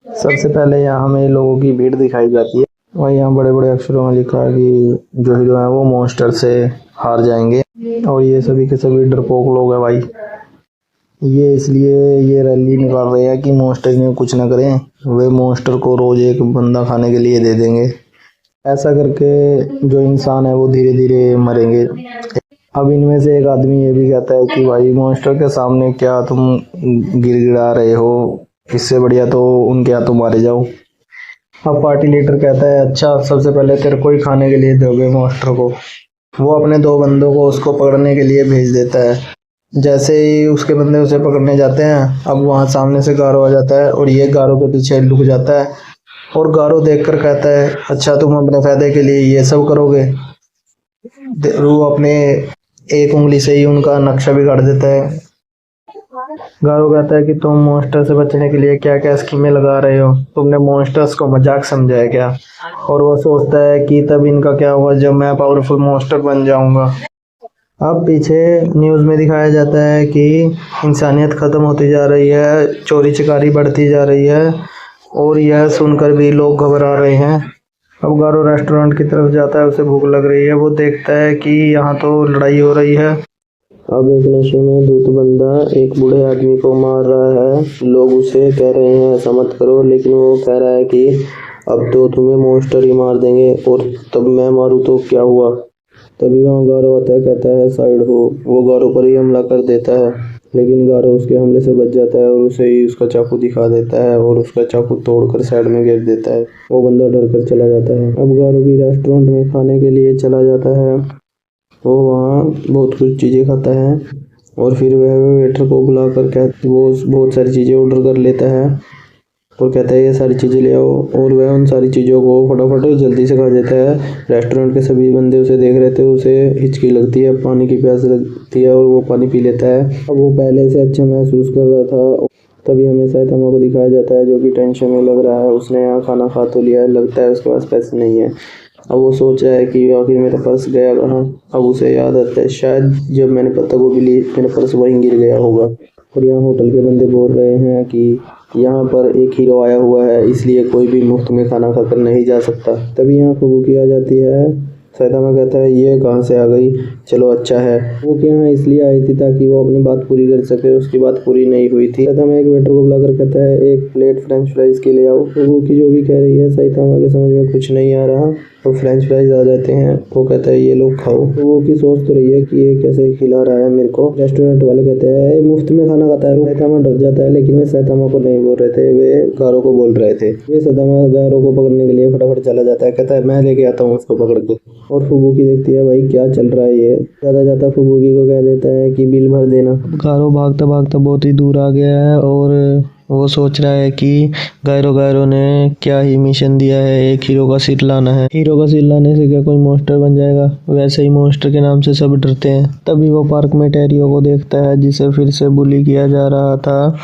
सबसे पहले यहाँ हमें लोगों की भीड़ दिखाई जाती है और यहाँ बड़े बड़े अक्षरों में लिखा है कि जो हीरो है वो मॉन्स्टर से हार जाएंगे। और ये सभी के सभी डरपोक लोग हैं भाई। ये इसलिए ये रैली निकाल रहे हैं कि मॉन्स्टर इन्हें कुछ ना करें। वे मॉन्स्टर को रोज एक बंदा खाने के लिए दे देंगे। ऐसा करके जो इंसान है वो धीरे धीरे मरेंगे। अब इनमें से एक आदमी ये भी कहता है कि भाई मॉन्स्टर के सामने क्या तुम गिड़गिड़ा रहे हो, इससे बढ़िया तो उनके हाथों मारे जाओ। अब पार्टी लीडर कहता है अच्छा सबसे पहले तेरे को ही खाने के लिए दोगे मॉन्स्टर को। वो अपने दो बंदों को उसको पकड़ने के लिए भेज देता है। जैसे ही उसके बंदे उसे पकड़ने जाते हैं, अब वहाँ सामने से गारो आ जाता है और ये गारो के पीछे लुक जाता है। और गारो देखकर कहता है अच्छा तुम अपने फायदे के लिए ये सब करोगे। वो अपने एक उंगली से ही उनका नक्शा बिगाड़ देता है। गारो कहता है कि तुम मॉन्स्टर से बचने के लिए क्या क्या स्कीमें लगा रहे हो, तुमने मॉन्स्टर्स को मजाक समझा है क्या। और वो सोचता है कि तब इनका क्या होगा जब मैं पावरफुल मॉन्स्टर बन जाऊंगा। अब पीछे न्यूज़ में दिखाया जाता है कि इंसानियत ख़त्म होती जा रही है, चोरी चकारी बढ़ती जा रही है और यह सुनकर भी लोग घबरा रहे हैं। अब गारो रेस्टोरेंट की तरफ जाता है, उसे भूख लग रही है। वो देखता है कि यहाँ तो लड़ाई हो रही है। अब एक नशे में धुत बंदा एक बूढ़े आदमी को मार रहा है। लोग उसे कह रहे हैं ऐसा मत करो, लेकिन वो कह रहा है कि अब तो तुम्हें मॉन्स्टर ही मार देंगे और तब मैं मारूं तो क्या हुआ। तभी वहाँ गारो आता है, कहता है साइड हो। वो गारो पर ही हमला कर देता है, लेकिन गारो उसके हमले से बच जाता है और उसे ही उसका चाकू दिखा देता है और उसका चाकू तोड़कर साइड में गिर देता है। वो बंदा डर कर चला जाता है। अब गारो भी रेस्टोरेंट में खाने के लिए चला जाता है। वो वहाँ बहुत कुछ चीज़ें खाता है और फिर वह वेटर को बुलाकर वो बहुत सारी चीज़ें ऑर्डर कर लेता है और कहता है ये सारी चीज़ें ले आओ। और वह उन सारी चीज़ों को फटाफट जल्दी से खा जाता है। रेस्टोरेंट के सभी बंदे उसे देख रहे थे, उसे हिचकी लगती है, पानी की प्यास लगती है और वो पानी पी लेता है। अब वो पहले से अच्छा महसूस कर रहा था। तभी हमें सैतामा को दिखाया जाता है जो कि टेंशन में लग रहा है। उसने यहाँ खाना खा तो लिया है, लगता है उसके पास पैसे नहीं है। अब वो सोच रहा है कि आखिर मेरा पर्स गया कहाँ। अब उसे याद आता है शायद जब मैंने पत्ता गोभी ली मेरा पर्स वहीं गिर गया होगा। और यहाँ होटल के बंदे बोल रहे हैं कि यहाँ पर एक हीरो आया हुआ है, इसलिए कोई भी मुफ्त में खाना खाकर नहीं जा सकता। तभी यहाँ फुबुकी आ जाती है। सैतामा कहता है ये कहाँ से आ गई, चलो अच्छा है। वो यहाँ इसलिए आई थी ताकि वो अपनी बात पूरी कर सके, उसकी बात पूरी नहीं हुई थी। सैतामा एक वेटर को बुलाकर कहता है एक प्लेट फ्रेंच फ्राइज के ले आओ। फुबुकी जो भी कह रही है सैतामा के समझ में कुछ नहीं आ रहा। वो फ्रेंच फ्राइज आ जाते हैं। वो कहता है ये लोग खाओ। वो की सोच तो रही है कि ये कैसे खिला रहा है मेरे को। रेस्टोरेंट वाले कहते हैं मुफ्त में खाना खाता है। सैतामा डर जाता है, लेकिन वे सैतामा को नहीं बोल रहे थे, वे गारो को बोल रहे थे। वे सैतामा गारो को पकड़ने के लिए फटाफट चला जाता है, कहता है मैं लेके आता हूँ उसको पकड़ के। और फुबुकी देखती है भाई क्या चल रहा है ये। ज्यादा जाता फुबुकी को कह देता है कि बिल भर देना। गारो भागता भागता बहुत ही दूर आ गया है और वो सोच रहा है कि गायरो ने क्या ही मिशन दिया है, एक हीरो का सिर लाना है। हीरो का सिर लाने से क्या कोई मॉन्स्टर बन जाएगा। वैसे ही मॉन्स्टर के नाम से सब डरते हैं। तभी वो पार्क में टेरियो को देखता है जिसे फिर से बुली किया जा रहा था।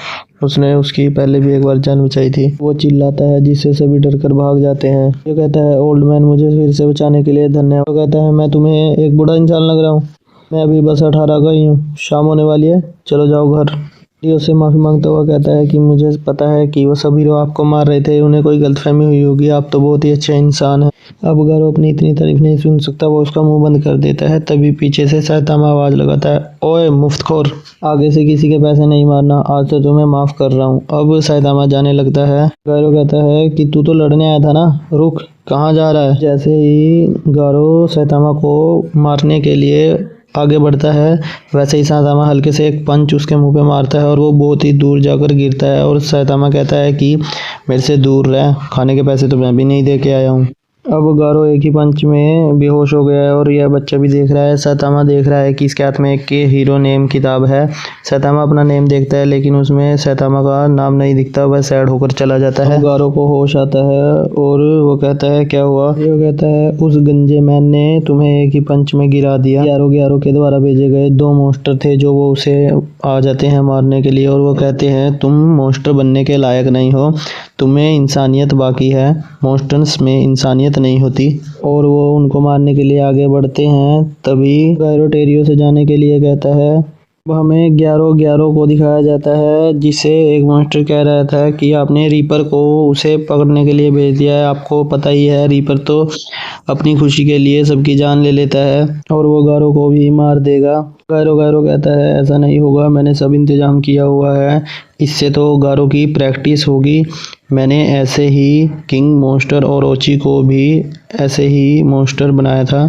उसने उसकी पहले भी एक बार जान बचाई थी। वो चिल्लाता है जिससे सभी डर कर भाग जाते हैं। जो कहता है ओल्ड मैन मुझे फिर से बचाने के लिए धन्यवाद। वो कहता है मैं तुम्हें एक बुरा इंसान लग रहा हूँ, मैं अभी बस 18 का ही हूँ, शाम होने वाली है, चलो जाओ घर। टीओ से माफ़ी मांगता हुआ कहता है कि मुझे पता है कि वो सब हीरो आपको मार रहे थे, उन्हें कोई गलतफहमी हुई होगी, आप तो बहुत ही अच्छे इंसान हैं। अब अगर वो अपनी इतनी तारीफ नहीं सुन सकता, वो उसका मुंह बंद कर देता है। तभी पीछे से सैतामा आवाज़ लगाता है ओए मुफ्तखोर, आगे से किसी के पैसे नहीं मारना, आज तो तुम्हें माफ़ कर रहा हूँ। अब सैतामा जाने लगता है। गारो कहता है कि तू तो लड़ने आया था ना, रुक, कहाँ जा रहा है। जैसे ही गारो सैतामा को मारने के लिए आगे बढ़ता है, वैसे ही सैतामा हल्के से एक पंच उसके मुंह पे मारता है और वो बहुत ही दूर जाकर गिरता है। और सैतामा कहता है कि मेरे से दूर रह, खाने के पैसे तो मैं भी नहीं दे के आया हूँ। अब गारो एक ही पंच में बेहोश हो गया है और यह बच्चा भी देख रहा है। सैतामा देख रहा है कि इसके हाथ में एक हीरो नेम किताब है। सैतामा अपना नेम देखता है, लेकिन उसमें सैतामा का नाम नहीं दिखता। वह सैड होकर चला जाता है। गारो को होश आता है और वो कहता है क्या हुआ। वो कहता है उस गंजे मैन ने तुम्हें एक ही पंच में गिरा दिया। ग्यारो के द्वारा भेजे गए 2 मॉन्स्टर थे जो वो उसे आ जाते हैं मारने के लिए और वो कहते हैं तुम मॉन्स्टर बनने के लायक नहीं हो, तुम्हें इंसानियत बाकी है, मॉन्स्टर्स में इंसानियत नहीं होती। और वो उनको मारने के लिए आगे बढ़ते हैं। तभी गायरो टेरियो से जाने के लिए कहता है अब हमें 11-11 को दिखाया जाता है, जिसे एक मॉन्स्टर कह रहा था कि आपने रीपर को उसे पकड़ने के लिए भेज दिया है। आपको पता ही है रीपर तो अपनी खुशी के लिए सबकी जान ले लेता है और वो गारो को भी मार देगा। गारो गारो कहता है ऐसा नहीं होगा, मैंने सब इंतजाम किया हुआ है, इससे तो गारो की प्रैक्टिस होगी। मैंने ऐसे ही किंग मॉन्स्टर और ओची को भी ऐसे ही मॉन्स्टर बनाया था।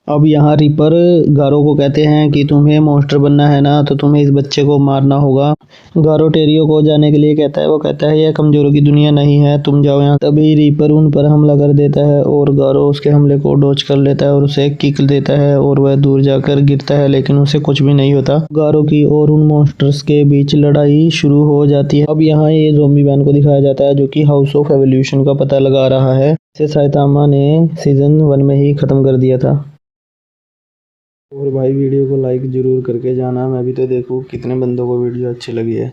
अब यहाँ रिपर गारो को कहते हैं कि तुम्हें मॉन्स्टर बनना है ना, तो तुम्हें इस बच्चे को मारना होगा। गारो टेरियो को जाने के लिए कहता है, वो कहता है यह कमजोरों की दुनिया नहीं है, तुम जाओ यहाँ। तभी रिपर उन पर हमला कर देता है और गारो उसके हमले को डॉज कर लेता है और उसे किक देता है और वह दूर जाकर गिरता है, लेकिन उसे कुछ भी नहीं होता। गारो की और उन मॉन्स्टर्स के बीच लड़ाई शुरू हो जाती है। अब यहाँ ये ज़ॉम्बी मैन को दिखाया जाता है, जो कि हाउस ऑफ एवोल्यूशन का पता लगा रहा है। इसे साइतामा ने सीजन 1 में ही खत्म कर दिया था। और भाई वीडियो को लाइक ज़रूर करके जाना, मैं भी तो देखूँ कितने बंदों को वीडियो अच्छी लगी है।